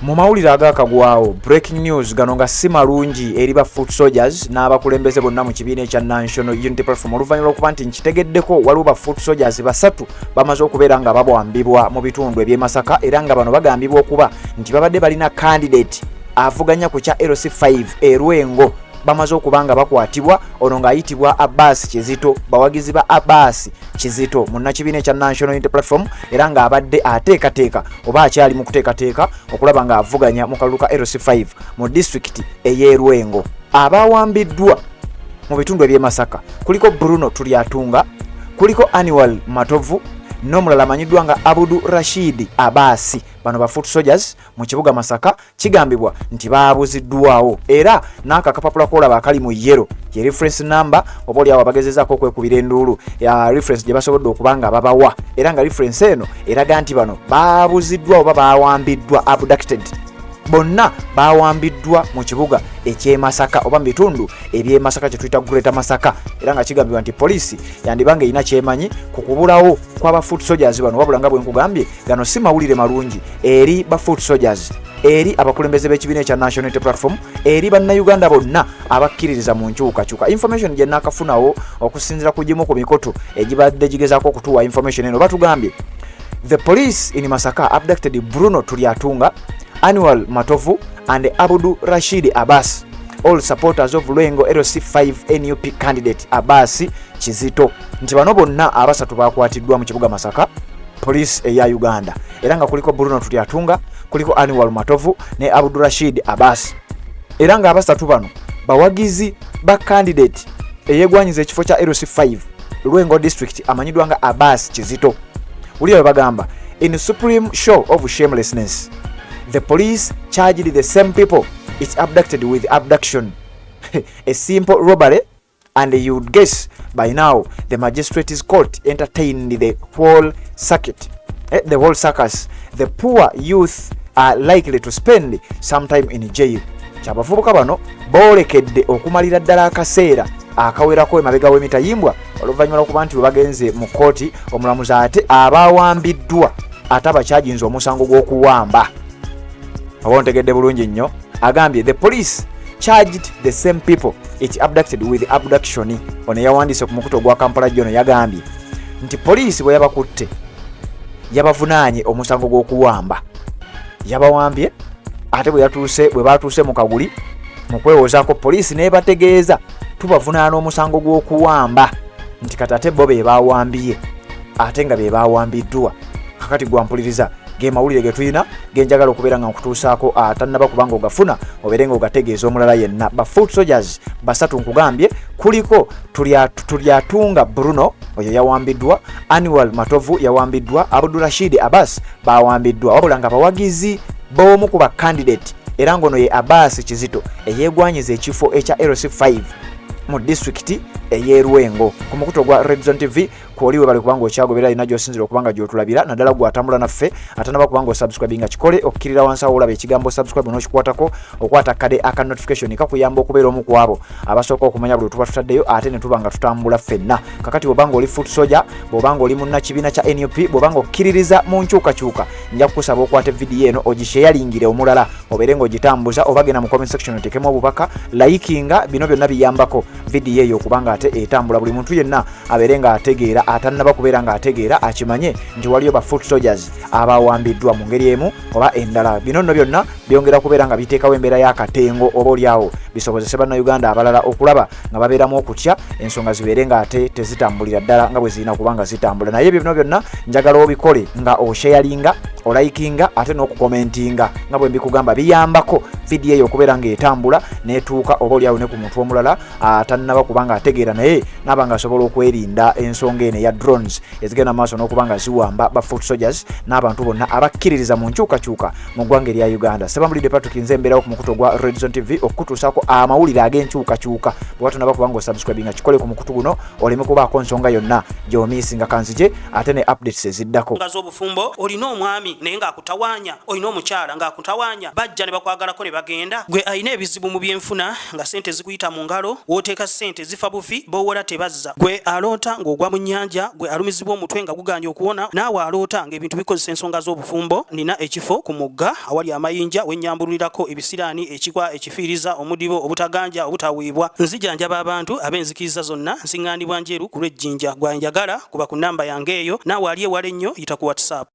Mu mawulire agakagwawo breaking news gano nga si malungi eri ba foot soldiers n'abakulembeze bonna mu kibiina ekya National Unity Platform oluvannyuma lw'okuba nti nkitegeddeko waliwo ba foot soldiers basatu bamaze okubeera nga babwambibwa mu bitundu eby'e Masaka era nga bano bagambibwa okuba nti babadde balina candidate avuganya ku kya LC5 Rwengo bamaze okuba nga bakwatibwa ono ng'ayitibwa Abbas Kizito bawagizi ba Abbas Kizito munnakibiina ekya National Unity Platform era ng'abadde ateekateeka oba akyali mu kuteekateeka okulaba ng'avuganya mu kalulu ka LC5 mu district ey'e Rwengo. Abawambiddwa mu bitundu eby'e Masaka kuliko Bruno Tulyatunga, kuliko Annual Matovu n'omulala amanyiddwa nga Abudu Rashid Abasi. Bano ba foot soldiers mu kibuga Masaka kigambibwa nti baabuziddwawo era n'aka kapapula kolaba akali mu yero ye reference number oba oli awo bagezezaako okwekubira enduulu ya reference gye basobodde okubanga babawa era nga reference eno eraga nti bano baabuziddwa oba baawambiddwa abducted. Bonna baawambiddwa mu kibuga eky'e Masaka oba mu bitundu eby'e Masaka kye tuyita Greater Masaka era nga kigambibwa nti poliisi yandibanga erina kyemanyi ku kubulawo kw'aba foot soldiers bano wabula nga bwe nkugambye gano si mawulire malungi eri ba foot soldiers eri abakulembeze b'ekibiina ekya National Unity Platform eri bannayuganda bonna abakkiririza mu nkyukakyuka. Information gye naakafunawo okusinziira ku gimu ku mikoto egibadde gigezaako okutuwa information eno batugambye the police in Masaka abducted Bruno Tulyatunga, Annual Matovu and Abudu Rashid Abbas, all supporters of Rwengo LC5 NUP candidate Abbas Kizito. Nti bano bonna abasatu bakwatiddwa mu kibuga Masaka police eya Uganda era nga kuliko Bruno Tulyatunga, kuliko Annual Matovu ne Abudu Rashid Abbas era nga abasatu bano bawagizi ba candidate eyegwanyiza ekifo kya LC5 Rwengo district amanyiddwa nga Abbas Kizito. Uliyo bagamba in supreme show of shamelessness the police charged the same people it's abducted with abduction a simple robbery, and you would guess by now the magistrate's court entertained the whole circuit, the whole circus. The poor youth are likely to spend some time in jail. Kyabavubuka bano boolekedde okumalira ddala akaseera akawerako emabega w'emitayimbwa oluvannyuma lw'okuba nti bagenze mu kooti omulamuzi ate abaawambiddwa ate abakyajinza omusango gw'okuwamba. Oba ontegedde bulungi nnyo agambye the police charged the same people it abducted with abduction. Ono yawandiise ku mukuto gwa Kampala Jono yagambye nti poliisi bwe yabakutte yabavunaanye omusango gw'okuwamba yabawambye ate bwe batuuse mu kaguli mu kwewozaako poliisi n'ebategeeza tubavunaana omusango gw'okuwamba nti kati ate bo be baawambiye ate nga be baawambiddwa. Kakati gwampuliriza ge mawulire ge tulina genjagala okubeera nga nkutuusaako atannaba kubanga ogafuna obeere nga ogategeeza omulala yenna. Ba foot soldiers basatu nkugambye kuliko Tulyatunga Bruno oyo yawambiddwa, Annual Matovu yawambiddwa, Abudu Rashid Abbas bawambiddwa wabula nga bawagizi b'omu ku ba candidate era ngono ye Abbas Kizito eyeegwanyiza ekifo ekya LC5 mu district ey'e Rwengo. Ku mukuto gwa Red Zone TV kwoliwe bali kubanga okyagoberera ina gy'osinzira okubanga gy'otulabira naddala gw'atambula naffe atanaba kubanga osubscribinga kikole okkirira wansi awo olaba ekigambo subscribe n'okikwatako okwata kade aka notification kakuyamba okubeera omu ku abo abasooka okumanya buli tuba tutaddeyo ate ne tuba nga tutambula ffenna. Kakati bw'obanga oli foot soldier, bw'obanga oli munnakibiina kya NUP, bw'obanga okkiririza mu nkyukakyuka nja kukusaba okwata vidiyo eno ogisheyaringire omulala obeere ng'ogitambuza oba genda mu comment section oteekemu obubaka likinga. Bino byonna biyambako vidiyo eyo okubanga ate etambula buli muntu yenna abeere nga ategeera atannaba kubeera nga ategeera akimanye nti waliyo ba foot soldiers abawambiddwa mu ngeri emu oba endala. Bino nno byonna byongera kubeera nga biteekawo embeera y'akatengo oba oliawo bisobozese bannayuganda abalala okulaba nga babeeramu okutya ensonga zibeere nga ate tezitambulira ddala nga bwe zirina kubanga zitambula. Naye bino byonna njagala obikole nga osharinga, olikinga ate n'okukomentinga nga bwe mbikugamba biyambako vidiyo eyo okubeera nga etambula netuuka oba oliawo ne ku muntu omulala atannaba kubanga ategeera naye nabanga asobola okwerinda ensonga eno ya drones ezigenda maaso n'okubanga ziwamba ba foot soldiers n'abantu bonna abakkiririza mu nkyukakyuka mu ggwanga erya Uganda. Sebamulidde Patrick nze mbeerawo ku mukuto gwa Red Zone TV okukutuusaako amawulire ag'enkyukakyuka. Bwe watonaba kubanga osubscribinga kikole ku mukutu guno oleme kubaako nsonga yonna gy'omiisinga kanzije ate ne updates eziddako. Nga z'obufumbo olina omwami naye ng'akutawaanya, olina omukyala ng'akutawaanya, bajja ne bakwagalako ne bagenda. Gwe alina ebizibu mu byenfuna nga ssente zikuyita mu ngalo, w'oteeka ssente zifa bufi, b'owola tebazza. Gwe aloota ng'ogwa mu nnyanja obutaganja gwe alumizibwa omutwe nga guganya okuwona naawe aloota ng'ebintu bikozesa ensonga z'obufumbo. Nina ekifo ku mugga awali amayinja wennyambulirako ebisiraani ekikwa ekifiiriza omudibo obutaganja obutaweebwa. Nzijanjaba abantu ab'enzikiriza zonna nsiŋŋaanibwa njeru ku lw'ejjinja. Gwanjagala kuba ku nnamba yange eyo naawe ali ewala ennyo yita ku WhatsApp.